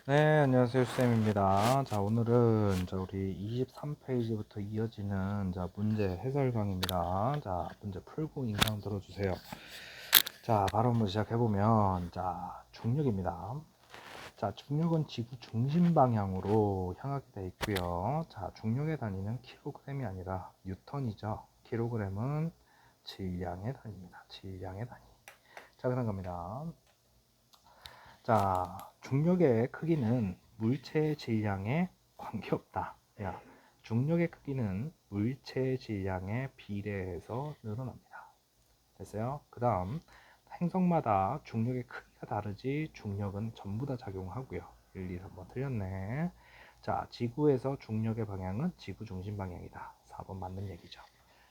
네, 안녕하세요. 쌤입니다. 자, 오늘은 우리 23페이지부터 이어지는 문제 해설 강의입니다. 자, 문제 풀고 인강 들어주세요. 자, 바로 한번 시작해보면, 중력입니다. 자, 중력은 지구 중심 방향으로 향하게 되어 있고요. 자, 중력의 단위는 킬로그램이 아니라 뉴턴이죠. 킬로그램은 질량의 단위입니다. 질량의 단위. 자, 그런 겁니다. 자, 중력의 크기는 물체의 질량에 관계없다. 야, 중력의 크기는 물체의 질량에 비례해서 늘어납니다. 됐어요? 그 다음, 행성마다 중력의 크기가 다르지 중력은 전부 다 작용하고요. 1, 2, 3번 틀렸네. 자, 지구에서 중력의 방향은 지구 중심 방향이다. 4번 맞는 얘기죠.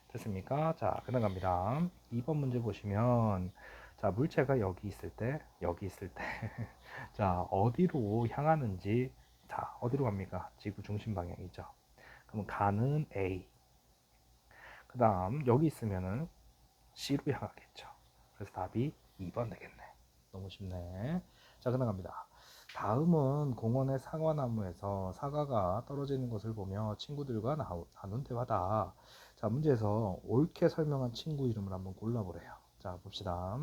됐습니까? 자, 그다음 갑니다. 2번 문제 보시면 물체가 여기 있을 때, 여기 있을 때 어디로 향하는지 어디로 갑니까? 지구 중심 방향이죠. 그럼 가는 A. 그다음 여기 있으면은 C로 향하겠죠. 그래서 답이 2번 되겠네. 너무 쉽네. 자, 그다음 갑니다. 다음은 공원의 사과나무에서 사과가 떨어지는 것을 보며 친구들과 나눈 대화다. 자, 문제에서 옳게 설명한 친구 이름을 한번 골라보래요. 자, 봅시다.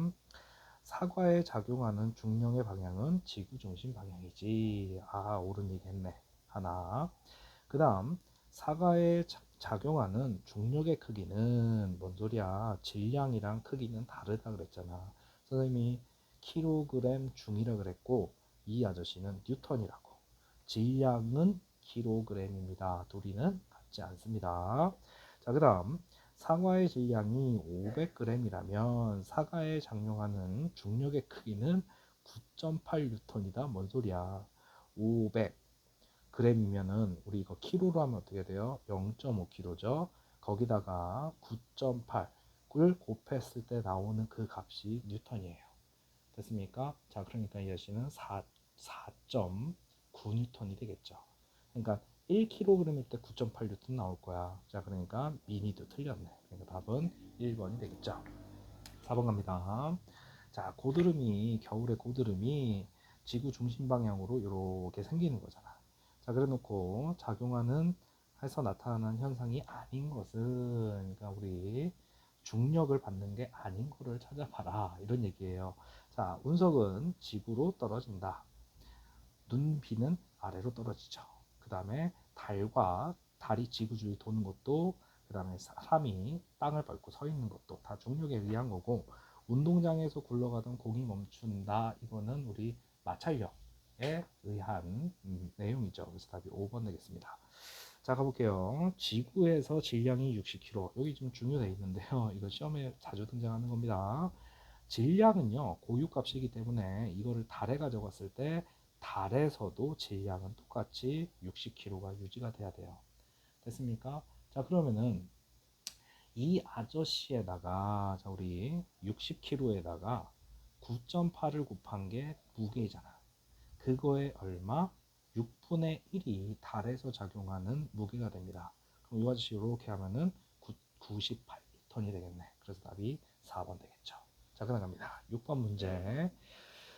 사과에 작용하는 중력의 방향은 지구 중심 방향이지. 아, 옳은 얘기 했네. 하나. 그 다음, 사과에 작용하는 중력의 크기는 뭔 소리야? 질량이랑 크기는 다르다 그랬잖아. 선생님이 킬로그램 중이라 그랬고, 이 아저씨는 뉴턴이라고. 질량은 킬로그램입니다. 둘이는 같지 않습니다. 자, 그 다음, 사과의 질량이 500g이라면 사과에 작용하는 중력의 크기는 9.8 뉴턴이다. 뭔 소리야? 500 g이면은 우리 이거 키로로 하면 어떻게 돼요? 0.5kg죠. 거기다가 9.8을 곱했을 때 나오는 그 값이 뉴턴이에요. 됐습니까? 자, 그러니까 이 아저씨는 4.9 뉴턴이 되겠죠. 그러니까 1kg일 때 9.8 뉴턴 나올 거야. 자, 그러니까 미니도 틀렸네. 그러니까 답은 1번이 되겠죠. 4번 갑니다. 자, 고드름이 겨울의 고드름이 지구 중심 방향으로 이렇게 생기는 거잖아. 자, 그래 놓고 작용하는 해서 나타나는 현상이 아닌 것은, 그러니까 우리 중력을 받는 게 아닌 거를 찾아봐라, 이런 얘기예요. 자, 운석은 지구로 떨어진다. 눈비는 아래로 떨어지죠. 그 다음에 달이 지구 주위 도는 것도, 그 다음에 사람이 땅을 밟고 서 있는 것도 다 중력에 의한 거고, 운동장에서 굴러가던 공이 멈춘다, 이거는 우리 마찰력에 의한 내용이죠. 그래서 답이 5번 되겠습니다. 자, 가볼게요. 지구에서 질량이 60kg. 여기 좀 중요되어 있는데요. 이거 시험에 자주 등장하는 겁니다. 질량은요, 고유값이기 때문에 이거를 달에 가져갔을 때 달에서도 질량은 똑같이 60kg가 유지가 돼야 돼요. 됐습니까? 자, 그러면은 이 아저씨에다가 우리 60kg에다가 9.8을 곱한 게 무게잖아. 그거에 얼마? 6분의 1이 달에서 작용하는 무게가 됩니다. 그럼 이 아저씨 이렇게 하면은 98ton이 되겠네. 그래서 답이 4번 되겠죠. 자, 그럼 갑니다. 6번 문제.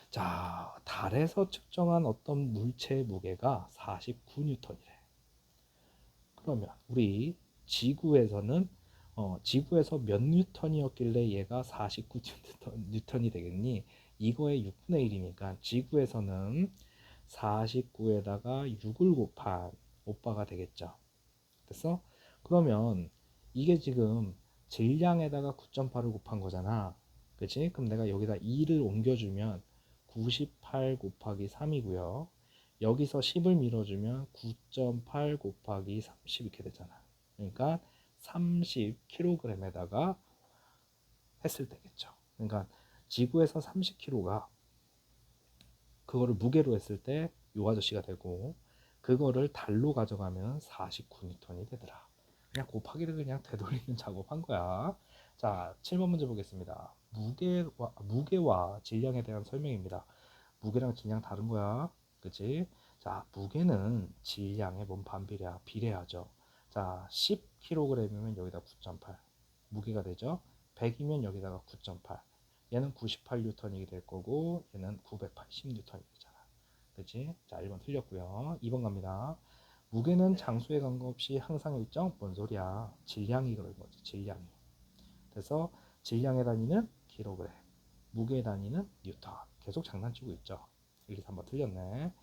자, 달에서 측정한 어떤 물체의 무게가 49N이래. 그러면 우리 지구에서는 지구에서 몇 뉴턴이었길래 얘가 49N이 되겠니? 이거의 6분의 1이니까 지구에서는 49에다가 6을 곱한 오빠가 되겠죠. 됐어? 그러면 이게 지금 질량에다가 9.8을 곱한 거잖아. 그치? 그럼 내가 여기다 2를 옮겨주면 98 곱하기 3이고요. 여기서 10을 밀어주면 9.8 곱하기 30 이렇게 되잖아. 그러니까 30kg에다가 했을 때겠죠. 그러니까 지구에서 30kg가 그거를 무게로 했을 때 요 아저씨가 되고, 그거를 달로 가져가면 49N이 되더라. 그냥 곱하기를 그냥 되돌리는 작업한 거야. 자, 7번 문제 보겠습니다. 무게와 질량에 대한 설명입니다. 무게랑 질량 다른 거야. 그치? 자, 무게는 질량의 뭔 비례하죠. 자, 10kg이면 여기다 9.8 무게가 되죠. 100이면 여기다가 9.8, 얘는 98N이 될 거고 얘는 980N이 되잖아. 그치? 자, 1번 틀렸고요. 2번 갑니다. 무게는 장수에 관계없이 항상 일정? 뭔 소리야? 질량이 그런 거지. 질량이. 그래서 질량의 단위는 킬로그램, 무게의 단위는 뉴턴. 계속 장난치고 있죠. 1, 2, 3번 틀렸네.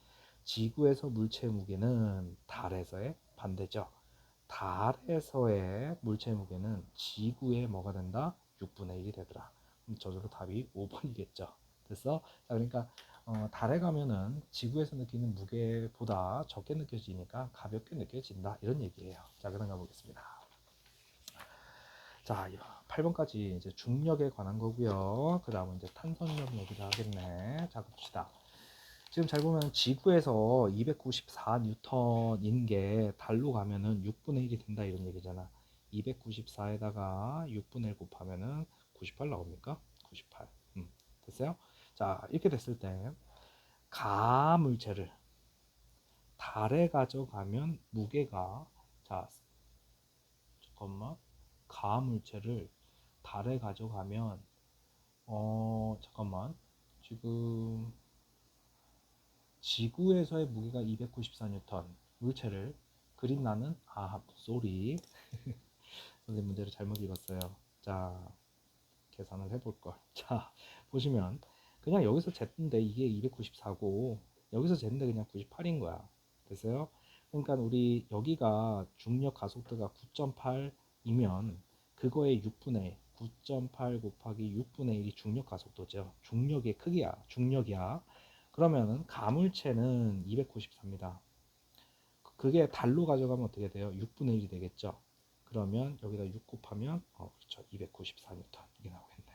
지구에서 물체의 무게는 달에서의 반대죠. 달에서의 물체의 무게는 지구의 뭐가 된다? 6분의 1이 되더라. 그럼 저절로 답이 5번이겠죠. 됐어? 자, 그러니까 달에 가면은 지구에서 느끼는 무게보다 적게 느껴지니까 가볍게 느껴진다. 이런 얘기예요. 자, 그럼 가보겠습니다. 자, 8번까지 이제 중력에 관한 거고요. 그 다음은 이제 탄성력 얘기를 하겠네. 자, 봅시다. 지금 잘 보면 지구에서 294뉴턴인 게 달로 가면은 6분의 1이 된다 이런 얘기잖아. 294에다가 6분의 1 곱하면은 98 나옵니까? 98. 됐어요? 자, 이렇게 됐을 때 가물체를 달에 가져가면 무게가 자, 잠깐만. 가물체를 달에 가져가면 잠깐만. 지금 지구에서의 무게가 294뉴턴 물체를 그린 나는 쏘리 선생님 문제를 잘못 읽었어요. 자, 계산을 해볼 걸. 자, 보시면 그냥 여기서 쟀는데 이게 294고 여기서 쟀는데 그냥 98인 거야. 됐어요? 그러니까 우리 여기가 중력 가속도가 9.8이면 그거의 6분의 9.8 곱하기 6분의 1이 중력 가속도죠. 중력의 크기야. 중력이야. 그러면은 가물체는 294입니다. 그게 달로 가져가면 어떻게 돼요? 6분의 1이 되겠죠. 그러면 여기다 6 곱하면 그렇죠. 294뉴턴 이게 나오겠네.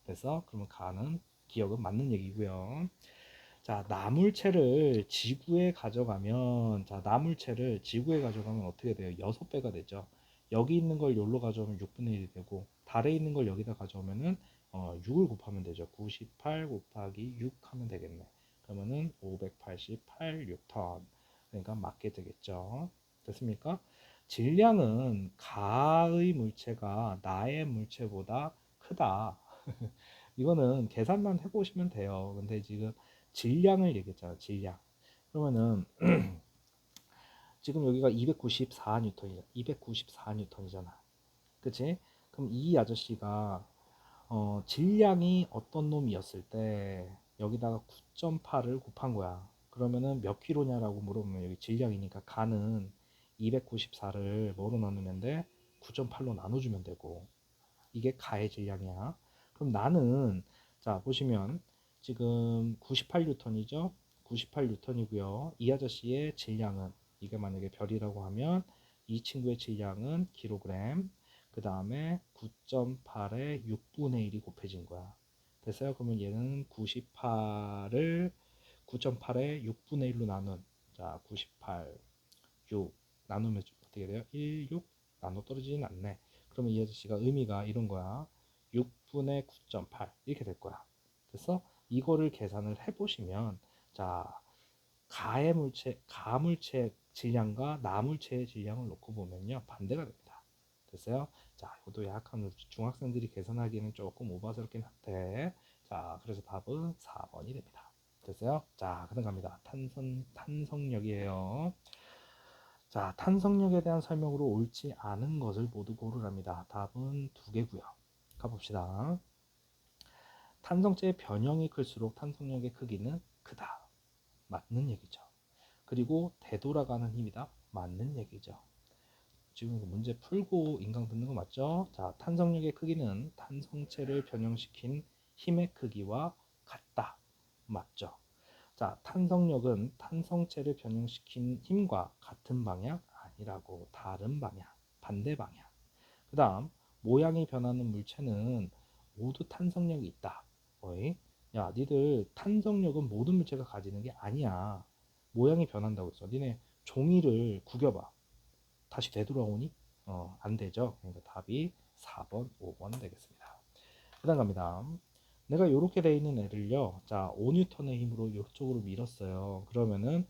그래서 그러면 가는 기억은 맞는 얘기고요. 자, 나물체를 지구에 가져가면 어떻게 돼요? 6배가 되죠. 여기 있는 걸 여기로 가져오면 6분의 1이 되고 달에 있는 걸 여기다 가져오면은 6을 곱하면 되죠. 98 곱하기 6 하면 되겠네. 그러면은 588 뉴턴. 그러니까 맞게 되겠죠. 됐습니까? 질량은 가의 물체가 나의 물체보다 크다. 이거는 계산만 해보시면 돼요. 근데 지금 질량을 얘기했잖아. 질량. 그러면은 지금 여기가 294뉴턴이잖아. 294뉴턴이잖아. 그치? 그럼 이 아저씨가 질량이 어떤 놈이었을 때 여기다가 9.8을 곱한 거야. 그러면은 몇 킬로냐라고 물어보면 여기 질량이니까 가는 294를 뭐로 나누면 돼? 9.8로 나눠주면 되고 이게 가의 질량이야. 그럼 나는 자 보시면 지금 98뉴턴이죠. 98뉴턴이고요. 이 아저씨의 질량은 이게 만약에 별이라고 하면 이 친구의 질량은 킬로그램. 그 다음에 9.8에 6분의 1이 곱해진 거야. 됐어요? 그러면 얘는 98을 9.8에 6분의 1로 나눈 자 98, 6 나누면 어떻게 돼요? 1, 6 나눠 떨어지진 않네. 그러면 이 아저씨가 의미가 이런 거야. 6분의 9.8 이렇게 될 거야. 됐어? 이거를 계산을 해보시면 자 가물체 질량과 나물체의 질량을 놓고 보면요 반대가 됩니다. 됐어요? 자 이것도 약간 중학생들이 계산하기에는 조금 오바스럽긴 한데 자 그래서 답은 4번이 됩니다. 됐어요? 자 그다음 갑니다. 탄성력이에요. 자, 탄성력에 대한 설명으로 옳지 않은 것을 모두 고르랍니다. 답은 두 개고요. 가봅시다. 탄성체의 변형이 클수록 탄성력의 크기는 크다. 맞는 얘기죠. 그리고 되돌아가는 힘이다. 맞는 얘기죠. 지금 문제 풀고 인강 듣는 거 맞죠? 자, 탄성력의 크기는 탄성체를 변형시킨 힘의 크기와 같다. 맞죠? 자, 탄성력은 탄성체를 변형시킨 힘과 같은 방향 아니라고 다른 방향, 반대 방향. 그 다음 모양이 변하는 물체는 모두 탄성력이 있다. 어이? 야, 니들 탄성력은 모든 물체가 가지는 게 아니야. 모양이 변한다고 했어. 니네 종이를 구겨봐. 다시 되돌아오니? 안 되죠. 그러니까 답이 4번, 5번 되겠습니다. 그 다음 갑니다. 내가 이렇게 돼 있는 애를요. 자, 5뉴턴의 힘으로 이쪽으로 밀었어요. 그러면은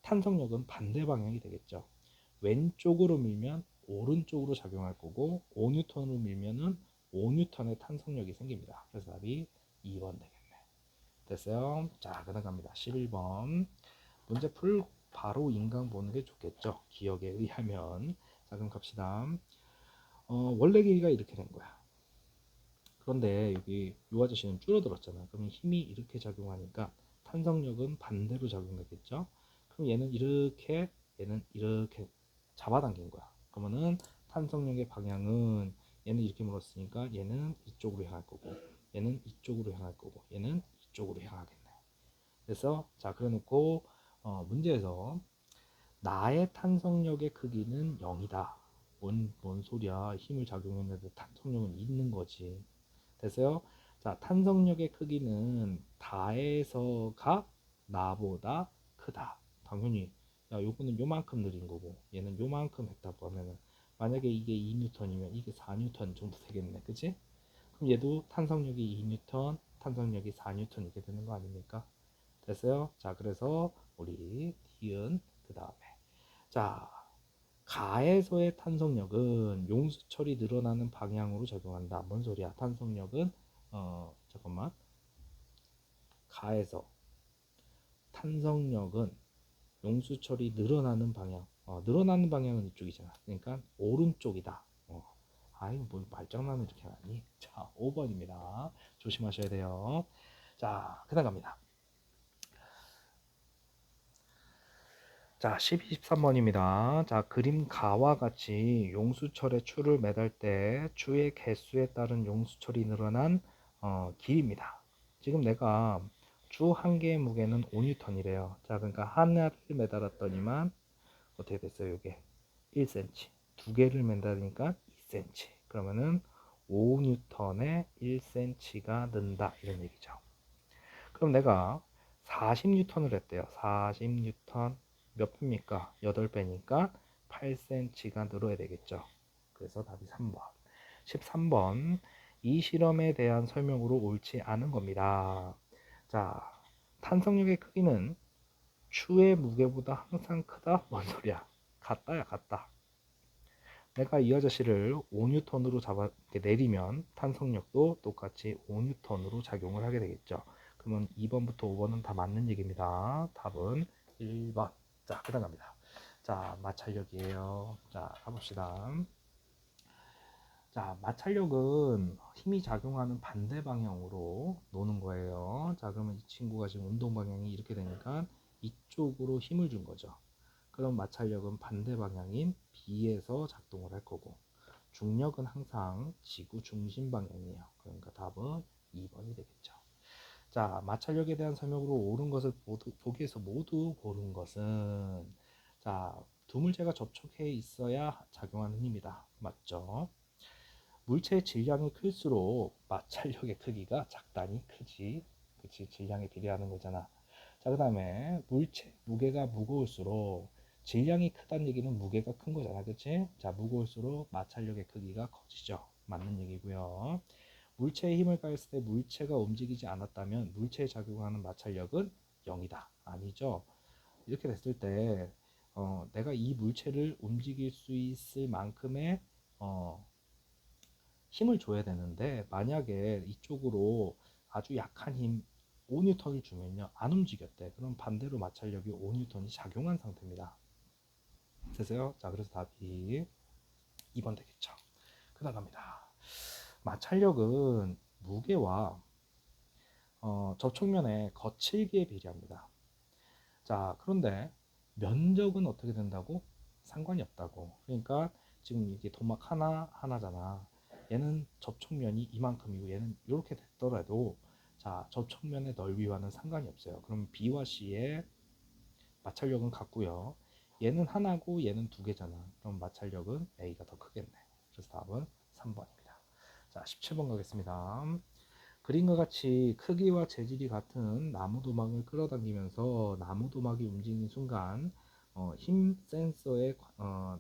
탄성력은 반대 방향이 되겠죠. 왼쪽으로 밀면 오른쪽으로 작용할 거고 5뉴턴으로 밀면은 5뉴턴의 탄성력이 생깁니다. 그래서 답이 2번 되겠네. 됐어요? 자, 그다음 갑니다. 11번. 문제 풀 바로 인강 보는 게 좋겠죠. 기억에 의하면. 자, 그럼 갑시다. 원래 길이가 이렇게 된 거야. 그런데 여기 이 아저씨는 줄어들었잖아. 그럼 힘이 이렇게 작용하니까 탄성력은 반대로 작용하겠죠. 그럼 얘는 이렇게 잡아당긴 거야. 그러면은 탄성력의 방향은 얘는 이렇게 물었으니까 얘는 이쪽으로 향할 거고, 얘는 이쪽으로 향할 거고, 얘는 이쪽으로 향하겠네. 그래서 자, 그래놓고 문제에서 나의 탄성력의 크기는 0이다. 뭔 소리야? 힘을 작용했는데 탄성력은 있는 거지. 됐어요? 자, 탄성력의 크기는 다에서가 나보다 크다. 당연히 야, 요거는 요만큼 느린 거고 얘는 요만큼 했다고 하면은 만약에 이게 2뉴턴이면 이게 4뉴턴 정도 되겠네. 그치? 그럼 얘도 탄성력이 2뉴턴, 탄성력이 4뉴턴 이렇게 되는 거 아닙니까? 됐어요? 자, 그래서 우리 디은 그 다음에 자, 가에서의 탄성력은 용수철이 늘어나는 방향으로 작용한다. 뭔 소리야? 탄성력은 잠깐만. 가에서 탄성력은 용수철이 늘어나는 방향. 늘어나는 방향은 이쪽이잖아. 그러니까 오른쪽이다. 아이 뭐 말장난을 이렇게 하니? 자, 5번입니다. 조심하셔야 돼요. 자, 그다음 갑니다. 자, 12, 13번입니다. 자, 그림 가와 같이 용수철에 추를 매달 때 추의 개수에 따른 용수철이 늘어난 길입니다. 지금 내가 주 한 개의 무게는 5N이래요. 자, 그러니까 하나를 매달았더니만 어떻게 됐어요? 이게 1cm. 두 개를 매달으니까 2cm. 그러면은 5N에 1cm가 는다. 이런 얘기죠. 그럼 내가 40N을 했대요. 40N 몇 배입니까? 8배니까 8cm가 늘어야 되겠죠. 그래서 답이 3번. 13번. 이 실험에 대한 설명으로 옳지 않은 겁니다. 자, 탄성력의 크기는 추의 무게보다 항상 크다? 뭔 소리야? 같다야, 같다. 내가 이 아저씨를 5N으로 잡아 내리면 탄성력도 똑같이 5N으로 작용을 하게 되겠죠. 그러면 2번부터 5번은 다 맞는 얘기입니다. 답은 1번. 자, 그 다음 갑니다. 자, 마찰력이에요. 자, 가봅시다. 자, 마찰력은 힘이 작용하는 반대 방향으로 노는 거예요. 자, 그러면 이 친구가 지금 운동 방향이 이렇게 되니까 이쪽으로 힘을 준 거죠. 그럼 마찰력은 반대 방향인 B에서 작동을 할 거고, 중력은 항상 지구 중심 방향이에요. 그러니까 답은 2번이 되겠죠. 자, 마찰력에 대한 설명으로 옳은 것을 보기에서 모두 고른 것은 자, 두 물체가 접촉해 있어야 작용하는 힘이다. 맞죠? 물체의 질량이 클수록 마찰력의 크기가 작다니 크지. 그치? 질량에 비례하는 거잖아. 자, 그 다음에 물체 무게가 무거울수록 질량이 크다는 얘기는 무게가 큰 거잖아. 그치? 자, 무거울수록 마찰력의 크기가 커지죠. 맞는 얘기고요. 물체에 힘을 가했을 때 물체가 움직이지 않았다면 물체에 작용하는 마찰력은 0이다. 아니죠. 이렇게 됐을 때 내가 이 물체를 움직일 수 있을 만큼의 어, 힘을 줘야 되는데 만약에 이쪽으로 아주 약한 힘 5N을 주면요 안 움직였대. 그럼 반대로 마찰력이 5N이 작용한 상태입니다. 됐어요? 자, 그래서 답이 2번 되겠죠. 그 다음 갑니다. 마찰력은 무게와 접촉면의 거칠기에 비례합니다. 자, 그런데 면적은 어떻게 된다고? 상관이 없다고. 그러니까 지금 이게 도막 하나잖아. 얘는 접촉면이 이만큼이고 얘는 이렇게 됐더라도 자, 접촉면의 넓이와는 상관이 없어요. 그럼 B와 C의 마찰력은 같고요. 얘는 하나고 얘는 두 개잖아. 그럼 마찰력은 A가 더 크겠네. 그래서 답은 3번입니다. 자, 17번 가겠습니다. 그림과 같이 크기와 재질이 같은 나무 도막을 끌어당기면서 나무 도막이 움직이는 순간 힘 센서에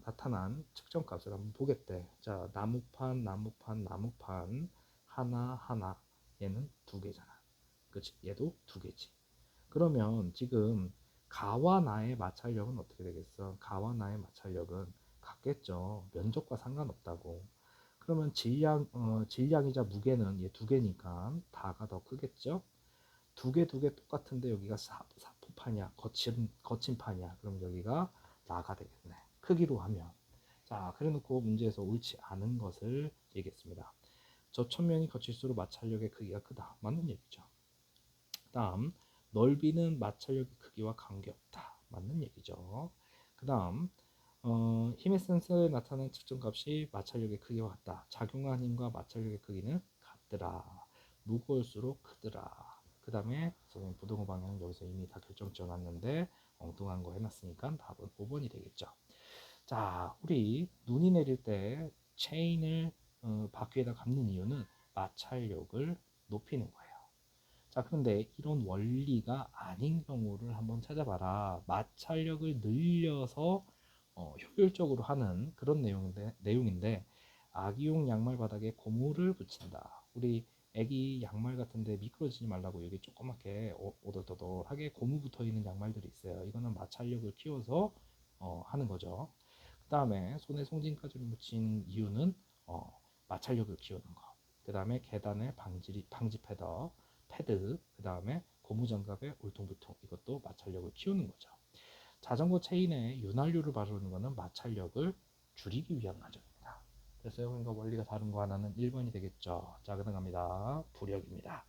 나타난 측정값을 한번 보겠대. 자, 나무판 하나 얘는 두 개잖아. 그치? 얘도 두 개지. 그러면 지금 가와 나의 마찰력은 어떻게 되겠어? 가와 나의 마찰력은 같겠죠. 면적과 상관없다고. 그러면 질량이자 무게는 얘 두 개니까 다가 더 크겠죠. 두 개 똑같은데 여기가 사포판이야, 거친 판이야. 그럼 여기가 라가 되겠네. 크기로 하면. 자, 그래놓고 문제에서 옳지 않은 것을 얘기했습니다. 저천면이 거칠수록 마찰력의 크기가 크다. 맞는 얘기죠. 다음, 넓이는 마찰력의 크기와 관계없다. 맞는 얘기죠. 그 다음, 힘의 센서에 나타나는 측정값이 마찰력의 크기와 같다. 작용한 힘과 마찰력의 크기는 같더라. 무거울수록 크더라. 그 다음에 선생님 부등호 방향 여기서 이미 다 결정지어 놨는데 엉뚱한 거 해놨으니까 답은 5번이 되겠죠. 자, 우리 눈이 내릴 때 체인을 바퀴에다 감는 이유는 마찰력을 높이는 거예요. 자, 그런데 이런 원리가 아닌 경우를 한번 찾아봐라. 마찰력을 늘려서 효율적으로 하는 그런 내용인데 아기용 양말 바닥에 고무를 붙인다. 우리 애기 양말 같은데 미끄러지지 말라고 여기 조그맣게 오돌도돌하게 고무 붙어 있는 양말들이 있어요. 이거는 마찰력을 키워서 하는 거죠. 그 다음에 손에 송진까지를 묻힌 이유는 마찰력을 키우는 거. 그 다음에 계단에 방지 패드, 그 다음에 고무장갑의 울퉁불퉁, 이것도 마찰력을 키우는 거죠. 자전거 체인에 윤활유를 바르는 것은 마찰력을 줄이기 위한 과정입니다. 그래서 그러니까 원리가 다른 거 하나는 1번이 되겠죠. 자, 그다음 갑니다. 부력입니다.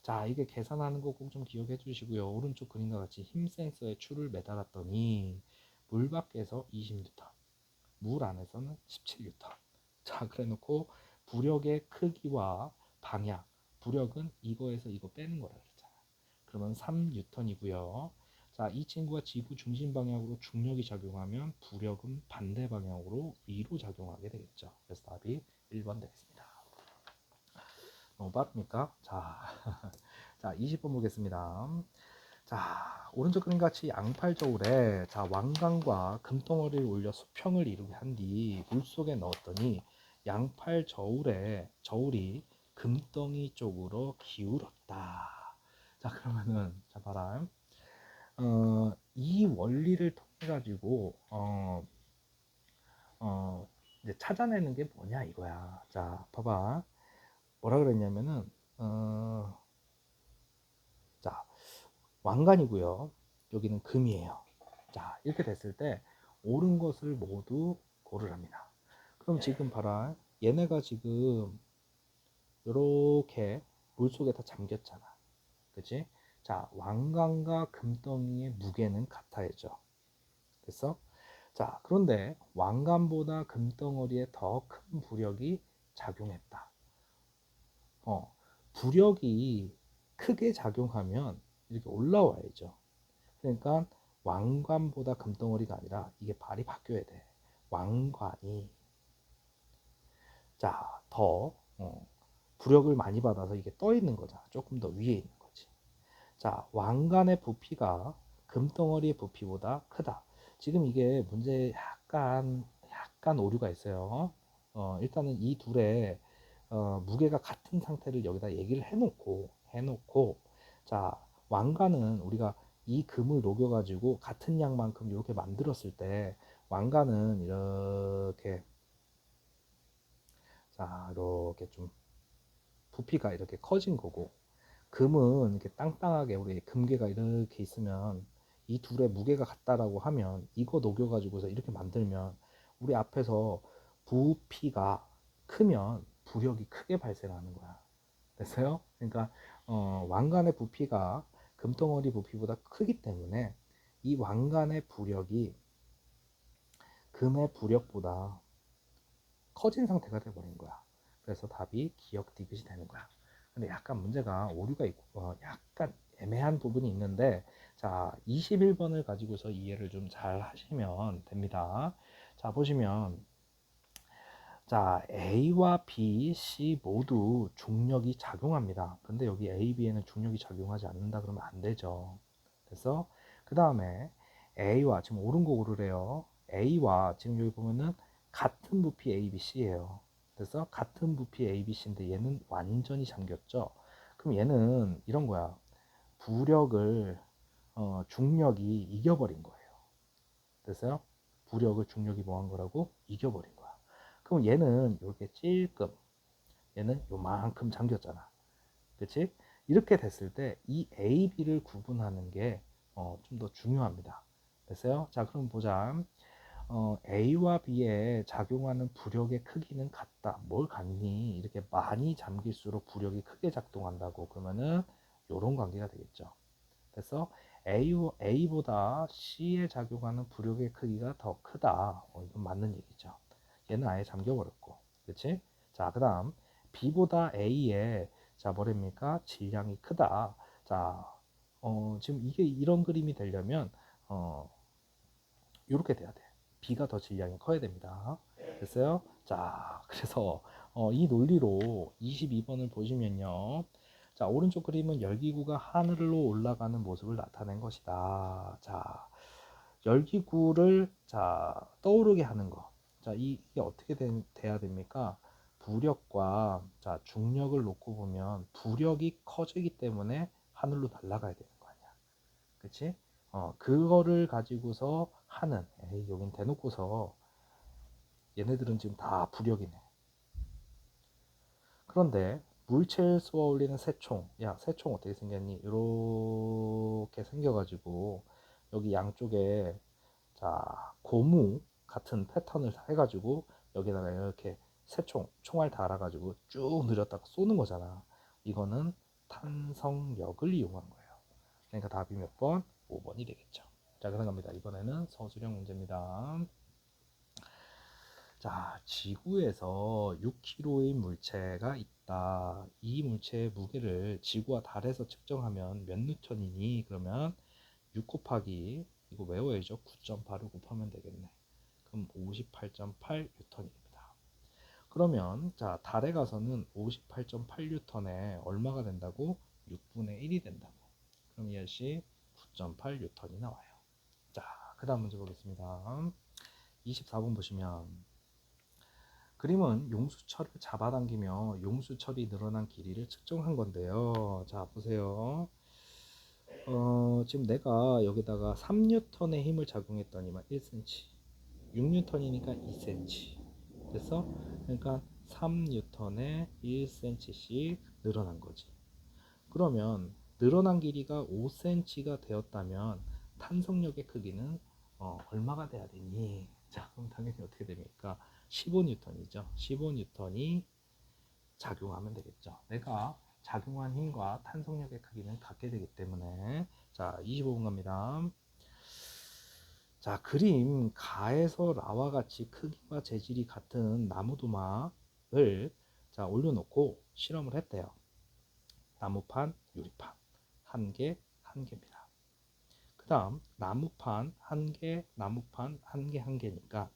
자, 이게 계산하는 거 꼭 좀 기억해 주시고요. 오른쪽 그림과 같이 힘 센서에 줄을 매달았더니 물 밖에서 20N, 물 안에서는 17N. 자, 그래 놓고 부력의 크기와 방향, 부력은 이거에서 이거 빼는 거라 그랬잖아. 그러면 3N이고요. 자, 이 친구가 지구 중심 방향으로 중력이 작용하면 부력은 반대 방향으로 위로 작용하게 되겠죠. 그래서 답이 1번 되겠습니다. 너무 빠릅니까? 자, 자, 20번 보겠습니다. 자, 오른쪽 그림 같이 양팔 저울에 자, 왕관과 금덩어리를 올려 수평을 이루게 한 뒤 물속에 넣었더니 양팔 저울이 금덩이 쪽으로 기울었다. 자, 그러면은 자, 봐라. 이 원리를 통해 가지고 이제 찾아내는 게 뭐냐 이거야. 자, 봐봐. 뭐라 그랬냐면은 자, 왕관이고요. 여기는 금이에요. 자, 이렇게 됐을 때 옳은 것을 모두 고르랍니다. 그럼 지금 봐라. 얘네가 지금 이렇게 물속에 다 잠겼잖아. 그치? 자, 왕관과 금덩이의 무게는 같아야죠. 됐어? 자, 그런데 왕관보다 금덩어리에 더 큰 부력이 작용했다. 부력이 크게 작용하면 이렇게 올라와야죠. 그러니까 왕관보다 금덩어리가 아니라 이게 발이 바뀌어야 돼. 왕관이 자, 더 부력을 많이 받아서 이게 떠 있는 거잖아. 조금 더 위에 있는 거지. 자, 왕관의 부피가 금덩어리의 부피보다 크다. 지금 이게 문제에 약간 오류가 있어요. 일단은 이 둘의 무게가 같은 상태를 여기다 얘기를 해놓고 자, 왕관은 우리가 이 금을 녹여가지고 같은 양만큼 이렇게 만들었을 때 왕관은 이렇게 자, 이렇게 좀 부피가 이렇게 커진 거고 금은 이렇게 땅땅하게 우리 금괴가 이렇게 있으면 이 둘의 무게가 같다라고 하면 이거 녹여가지고서 이렇게 만들면 우리 앞에서 부피가 크면 부력이 크게 발생하는 거야. 됐어요? 그러니까 왕관의 부피가 금덩어리 부피보다 크기 때문에 이 왕관의 부력이 금의 부력보다 커진 상태가 돼버린 거야. 그래서 답이 기억 디귿이 되는 거야. 근데 약간 문제가 오류가 있고 약간 애매한 부분이 있는데 자, 21번을 가지고서 이해를 좀 잘 하시면 됩니다. 자, 보시면 자, A와 B, C 모두 중력이 작용합니다. 근데 여기 A, B에는 중력이 작용하지 않는다 그러면 안 되죠. 그래서 그 다음에 A와 지금 옳은 거 고르래요. A와 지금 여기 보면은 같은 부피 A, B, C예요. 그래서 같은 부피 A, B, C인데 얘는 완전히 잠겼죠. 그럼 얘는 이런 거야. 부력을 중력이 이겨버린 거예요. 그래서 부력을 중력이 뭐 한 거라고? 이겨버린 거야. 그럼 얘는 이렇게 찔끔 얘는 요만큼 잠겼잖아. 그치? 이렇게 됐을 때 이 A, B를 구분하는 게 좀 더 중요합니다. 됐어요? 자, 그럼 보자. A와 B에 작용하는 부력의 크기는 같다. 뭘 같니? 이렇게 많이 잠길수록 부력이 크게 작동한다고. 그러면은 이런 관계가 되겠죠. 그래서 A보다 C에 작용하는 부력의 크기가 더 크다. 이건 맞는 얘기죠. 얘는 아예 잠겨버렸고, 그렇지? 자, 그다음 B보다 A에 자 뭐랍니까? 질량이 크다. 자, 지금 이게 이런 그림이 되려면 이렇게 돼야 돼. B가 더 질량이 커야 됩니다. 됐어요? 자, 그래서 이 논리로 22번을 보시면요. 자, 오른쪽 그림은 열기구가 하늘로 올라가는 모습을 나타낸 것이다. 자, 열기구를 자 떠오르게 하는 거. 자, 이게 어떻게 돼야 됩니까? 부력과 자 중력을 놓고 보면 부력이 커지기 때문에 하늘로 날아가야 되는 거 아니야. 그치? 그거를 가지고서 하는, 에이, 여긴 대놓고서 얘네들은 지금 다 부력이네. 그런데 물체를 쏘아 올리는 새총, 야, 새총 어떻게 생겼니? 이렇게 생겨가지고 여기 양쪽에 자 고무 같은 패턴을 해가지고 여기다가 이렇게 새총, 총알 달아가지고 쭉 늘렸다가 쏘는 거잖아. 이거는 탄성력을 이용한 거예요. 그러니까 답이 몇 번? 5번이 되겠죠. 자, 그런 겁니다. 이번에는 서술형 문제입니다. 자, 지구에서 6kg의 물체가 있다. 이 물체의 무게를 지구와 달에서 측정하면 몇 뉴턴이니? 그러면 6 곱하기 이거 외워야죠. 9.8을 곱하면 되겠네. 그럼 58.8 뉴턴입니다. 그러면 자, 달에 가서는 58.8 뉴턴에 얼마가 된다고? 6분의 1이 된다고. 그럼 이 역시 9.8 뉴턴이 나와요. 자, 그 다음 문제 보겠습니다. 24번 보시면 그림은 용수철을 잡아당기며 용수철이 늘어난 길이를 측정한 건데요. 자, 보세요. 지금 내가 여기다가 3N의 힘을 작용했더니만 1cm, 6N이니까 2cm 됐어? 그러니까 3N에 1cm씩 늘어난 거지. 그러면 늘어난 길이가 5cm가 되었다면 탄성력의 크기는 얼마가 돼야 되니? 자, 그럼 당연히 어떻게 됩니까? 15N이죠. 15N이 작용하면 되겠죠. 내가 작용한 힘과 탄성력의 크기는 같게 되기 때문에 자, 25분 갑니다. 자, 그림 가에서 라와 같이 크기와 재질이 같은 나무도마를 자 올려놓고 실험을 했대요. 나무판, 유리판 한 개, 한 개입니다. 그 다음 나무판 한 개, 나무판 한 개, 한 개니까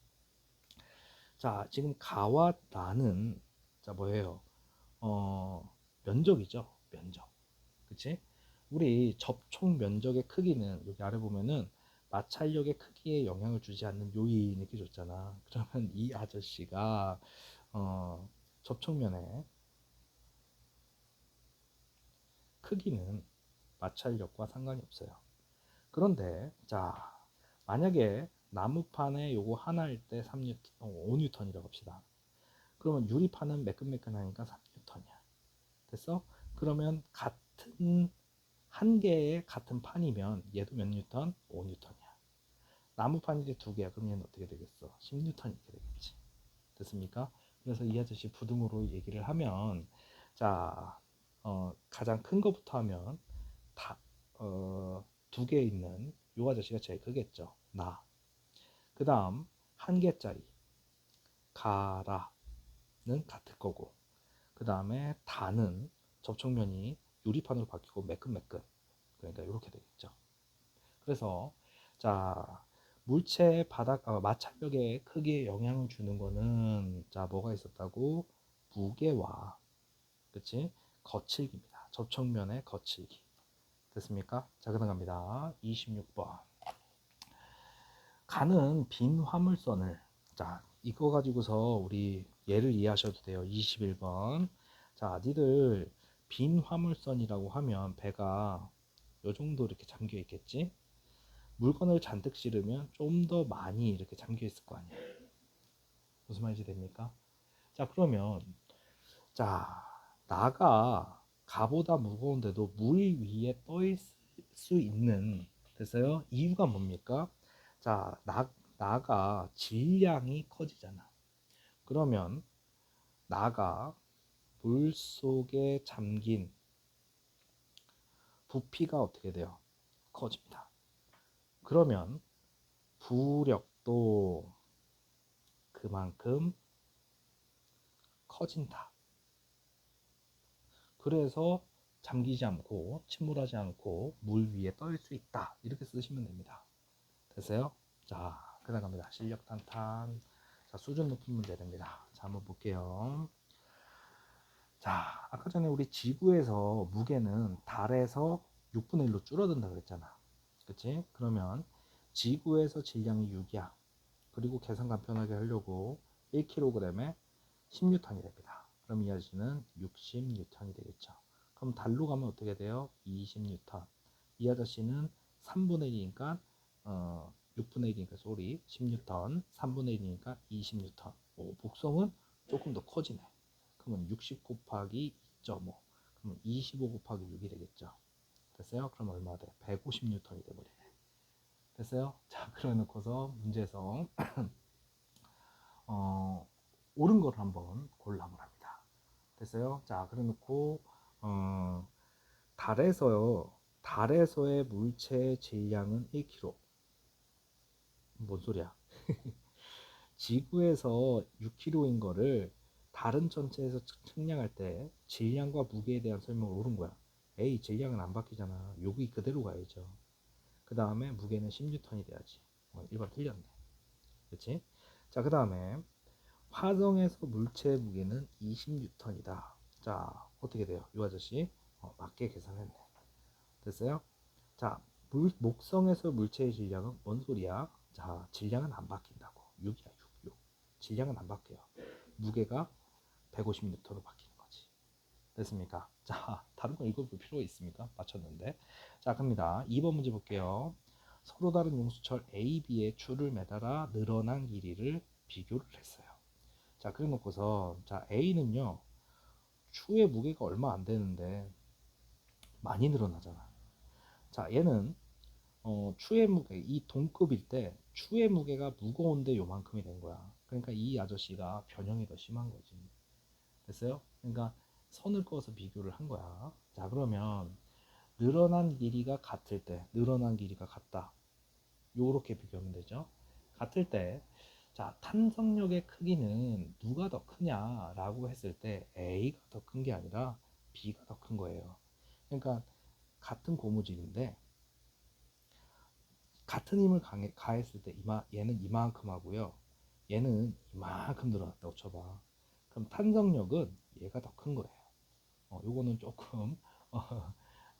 자, 지금 가와 나는 자 뭐예요? 면적이죠. 면적. 그치? 우리 접촉 면적의 크기는 여기 아래 보면은 마찰력의 크기에 영향을 주지 않는 요인 이렇게 줬잖아. 그러면 이 아저씨가 접촉면의 크기는 마찰력과 상관이 없어요. 그런데 자 만약에 나무판에 요거 하나일 때 3뉴턴, 5뉴턴이라고 합시다. 그러면 유리판은 매끈매끈하니까 3뉴턴이야. 됐어? 그러면 같은 한 개의 같은 판이면 얘도 몇 뉴턴? 5뉴턴이야. 나무판이 이제 두 개야. 그럼 얘는 어떻게 되겠어? 10뉴턴 이렇게 되겠지. 됐습니까? 그래서 이 아저씨 부등으로 얘기를 하면 자 가장 큰 거부터 하면 다 두 개 있는 요 아저씨가 제일 크겠죠. 나. 그 다음 한 개짜리 가라는 같을 거고 그 다음에 다는 접촉면이 유리판으로 바뀌고 매끈매끈 그러니까 이렇게 되겠죠. 그래서 자 물체의 바닥 마찰력의 크기에 영향을 주는 거는 자 뭐가 있었다고 무게와 그치 거칠기입니다. 접촉면의 거칠기 됐습니까? 자 그다음 갑니다. 26번 가는 빈 화물선을 자 이거 가지고서 우리 예를 이해하셔도 돼요. 21번 자 니들 빈 화물선이라고 하면 배가 요 정도 이렇게 잠겨 있겠지. 물건을 잔뜩 실으면 좀 더 많이 이렇게 잠겨 있을 거 아니야. 무슨 말인지 됩니까? 자 그러면 자 나가 가보다 무거운데도 물 위에 떠 있을 수 있는, 됐어요? 이유가 뭡니까? 자, 나가 질량이 커지잖아. 그러면 나가 물 속에 잠긴 부피가 어떻게 돼요? 커집니다. 그러면 부력도 그만큼 커진다. 그래서 잠기지 않고 침몰하지 않고 물 위에 떠 수 있다. 이렇게 쓰시면 됩니다. 됐어요? 자, 그다음 갑니다. 실력 탄탄. 자, 수준 높은 문제 됩니다. 자, 한번 볼게요. 자, 아까 전에 우리 지구에서 무게는 달에서 6분의 1로 줄어든다 그랬잖아. 그치? 그러면 지구에서 질량이 6이야. 그리고 계산 간편하게 하려고 1kg에 10N이 됩니다. 그럼 이 아저씨는 60N이 되겠죠. 그럼 달로 가면 어떻게 돼요? 20N. 이 아저씨는 3분의 1이니까 6분의 1이니까 쏘리 10N, 3분의 1이니까 20N. 복성은 조금 더 커지네. 그러면 60 곱하기 2.5. 그럼 25 곱하기 6이 되겠죠. 됐어요? 그럼 얼마 돼? 150N이 돼버리네. 됐어요? 자, 그래 놓고서 문제에서 옳은 걸 한번 골라보랍니다. 됐어요? 자, 그래 놓고 달에서요. 달에서의 물체의 질량은 1kg. 뭔 소리야? 지구에서 6kg인 거를 다른 전체에서 측량할 때 질량과 무게에 대한 설명을 옳은 거야. 에이, 질량은 안 바뀌잖아. 여기 그대로 가야죠. 그 다음에 무게는 10N이 돼야지. 1번 틀렸네. 그치? 자, 그 다음에 화성에서 물체의 무게는 20N이다. 자, 어떻게 돼요? 이 아저씨 맞게 계산했네. 됐어요? 자, 목성에서 물체의 질량은 뭔 소리야? 자, 질량은 안 바뀐다고. 6이야, 6. 질량은 안 바뀌어요. 무게가 150N로 바뀌는 거지. 됐습니까? 자, 다른 거 읽어볼 필요가 있습니까? 맞췄는데. 자, 갑니다. 2번 문제 볼게요. 서로 다른 용수철 A, B의 추를 매달아 늘어난 길이를 비교를 했어요. 자, 그래 놓고서 자, A는요. 추의 무게가 얼마 안 되는데 많이 늘어나잖아. 자, 얘는 추의 무게, 이 동급일 때 추의 무게가 무거운데 요만큼이 된 거야. 그러니까 이 아저씨가 변형이 더 심한 거지. 됐어요? 그러니까 선을 그어서 비교를 한 거야. 자, 그러면 늘어난 길이가 같을 때, 늘어난 길이가 같다. 요렇게 비교하면 되죠. 같을 때, 자, 탄성력의 크기는 누가 더 크냐라고 했을 때 A가 더 큰 게 아니라 B가 더 큰 거예요. 그러니까 같은 고무줄인데 같은 힘을 가했을 때 얘는 이만큼 하고요. 얘는 이만큼 늘어났다고 쳐봐. 그럼 탄성력은 얘가 더 큰 거예요. 요거는 조금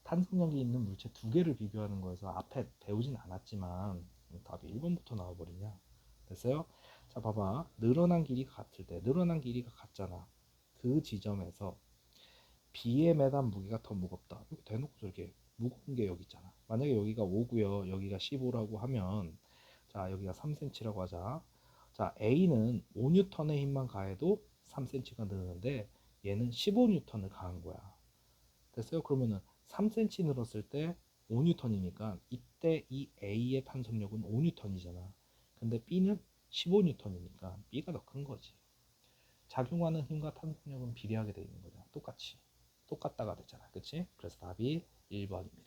탄성력이 있는 물체 두 개를 비교하는 거여서 앞에 배우진 않았지만 답이 1번부터 나와버리냐. 됐어요? 자, 봐봐. 늘어난 길이가 같을 때 늘어난 길이가 같잖아. 그 지점에서 B에 매단 무게가 더 무겁다. 이렇게 대놓고 저렇게 무거운 게 여기 있잖아. 만약에 여기가 5고요. 여기가 15라고 하면 자, 여기가 3cm라고 하자. 자, A는 5N의 힘만 가해도 3cm가 느는데 얘는 15N을 가한 거야. 됐어요? 그러면은 3cm 늘었을 때 5N이니까 이때 이 A의 탄성력은 5N이잖아. 근데 B는 15N이니까 B가 더 큰 거지. 작용하는 힘과 탄성력은 비례하게 되어 있는 거죠. 똑같이. 똑같다가 됐잖아. 그치? 그래서 답이 1번입니다.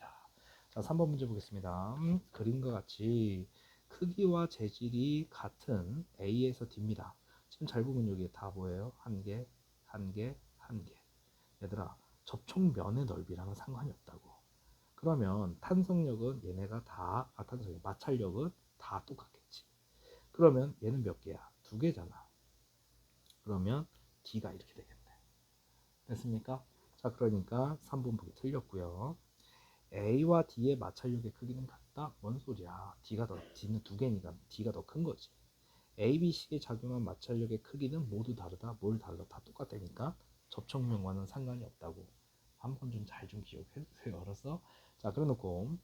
자, 3번 문제 보겠습니다. 그림과 같이 크기와 재질이 같은 A에서 D입니다. 지금 잘 보면 여기 다 뭐예요? 한 개, 한 개, 한 개. 얘들아, 접촉면의 넓이랑은 상관이 없다고. 그러면 탄성력은 얘네가 다, 탄성력, 마찰력은 다 똑같겠지. 그러면 얘는 몇 개야? 두 개잖아. 그러면 D가 이렇게 되겠네. 됐습니까? 자, 그러니까 3번 보기 틀렸고요. A와 D의 마찰력의 크기는 같다? 뭔 소리야? D는 두 개니까 D가 더 큰 거지. A, B, C에 작용한 마찰력의 크기는 모두 다르다. 뭘 달라? 다 똑같다니까. 접촉면과는 상관이 없다고. 한번 좀 잘 좀 기억해 주세요. 알았어? 자, 그래놓고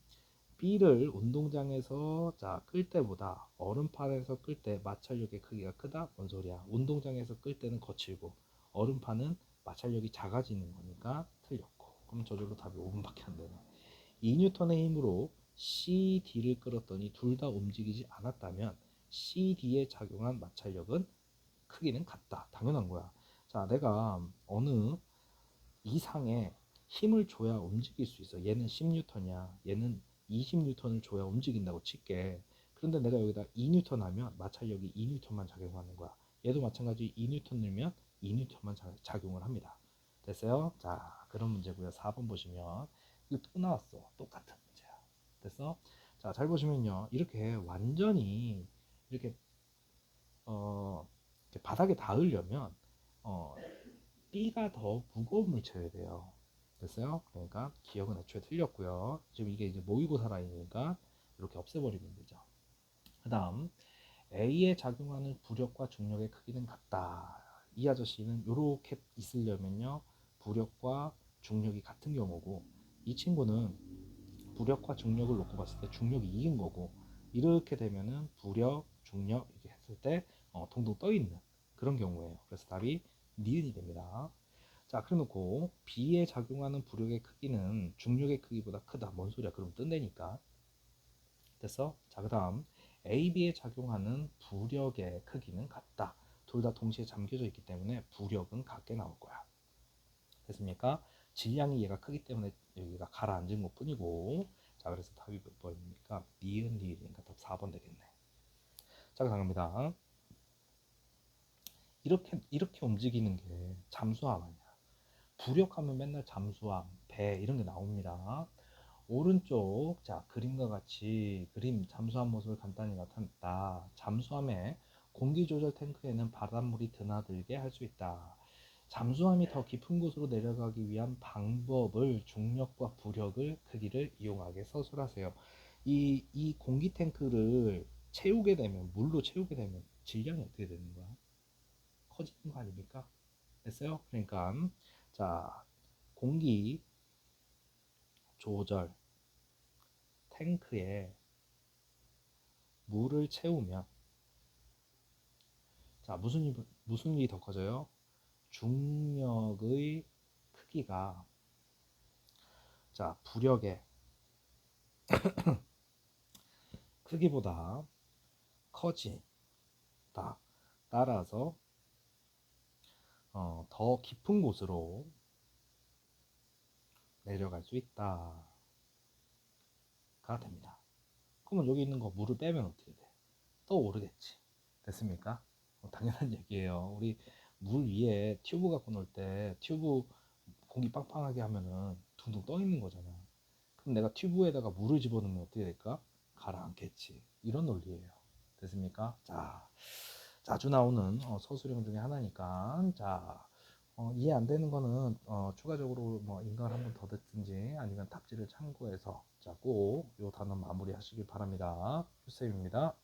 B를 운동장에서 끌 때보다 얼음판에서 끌 때 마찰력의 크기가 크다? 뭔 소리야? 운동장에서 끌 때는 거칠고 얼음판은 마찰력이 작아지는 거니까 틀렸고. 그럼 저절로 답이 5분밖에 안 되네. 2N의 힘으로 CD를 끌었더니 둘 다 움직이지 않았다면 CD에 작용한 마찰력은 크기는 같다. 당연한 거야. 자, 내가 어느 이상의 힘을 줘야 움직일 수 있어. 얘는 10N이야. 얘는 20N을 줘야 움직인다고 칠게. 그런데 내가 여기다 2N 하면 마찰력이 2N만 작용하는 거야. 얘도 마찬가지 2N 넣으면 2N만 작용을 합니다. 됐어요? 자, 그런 문제고요. 4번 보시면 이거 또 나왔어. 똑같은 문제야. 됐어? 자, 잘 보시면요. 이렇게 완전히 이렇게 이렇게 바닥에 닿으려면 어, B가 더 무거운 물체여야 돼요. 됐어요? 그러니까 기억은 애초에 틀렸고요. 지금 이게 이제 모의고사 라인이니까 이렇게 없애버리면 되죠. 그 다음 A에 작용하는 부력과 중력의 크기는 같다. 이 아저씨는 이렇게 있으려면요. 부력과 중력이 같은 경우고 이 친구는 부력과 중력을 놓고 봤을 때 중력이 이긴 거고 이렇게 되면은 부력, 중력 이렇게 했을 때 동동 떠 있는 그런 경우예요. 그래서 답이 니은이 됩니다. 자, 그래놓고 B에 작용하는 부력의 크기는 중력의 크기보다 크다. 뭔 소리야? 그럼 뜬다니까. 됐어? 자, 그 다음 AB에 작용하는 부력의 크기는 같다. 둘 다 동시에 잠겨져 있기 때문에 부력은 같게 나올 거야. 됐습니까? 질량이 얘가 크기 때문에 여기가 가라앉은 것 뿐이고. 자, 그래서 답이 몇 번입니까? 니은 니은이니까 답 4번 되겠네. 자, 그 다음입니다. 이렇게 움직이는 게 잠수함 아니야. 부력하면 맨날 잠수함, 배 이런 게 나옵니다. 오른쪽 자 그림과 같이 그림 잠수함 모습을 간단히 나타냈다. 잠수함의 공기조절 탱크에는 바닷물이 드나들게 할 수 있다. 잠수함이 더 깊은 곳으로 내려가기 위한 방법을 중력과 부력을 크기를 이용하게 서술하세요. 이 공기 탱크를 채우게 되면 물로 채우게 되면 질량이 어떻게 되는 거야? 커지는 거 아닙니까? 됐어요? 그러니까 자 공기 조절 탱크에 물을 채우면 자 무슨 일이 더 커져요? 중력의 크기가 자 부력의 크기보다 커지다. 따라서 더 깊은 곳으로 내려갈 수 있다가 됩니다. 그러면 여기 있는 거 물을 빼면 어떻게 돼? 떠오르겠지. 됐습니까? 당연한 얘기예요. 우리 물 위에 튜브 갖고 놀 때 튜브 공기 빵빵하게 하면은 둥둥 떠 있는 거잖아. 그럼 내가 튜브에다가 물을 집어넣으면 어떻게 될까? 가라앉겠지. 이런 논리예요. 됐습니까? 자, 자주 나오는 서술형 중에 하나니까 자 이해 안 되는 거는 추가적으로 뭐 인강 한번 더 듣든지 아니면 답지를 참고해서 자 꼭 요 단어 마무리 하시길 바랍니다. 큐쌤입니다.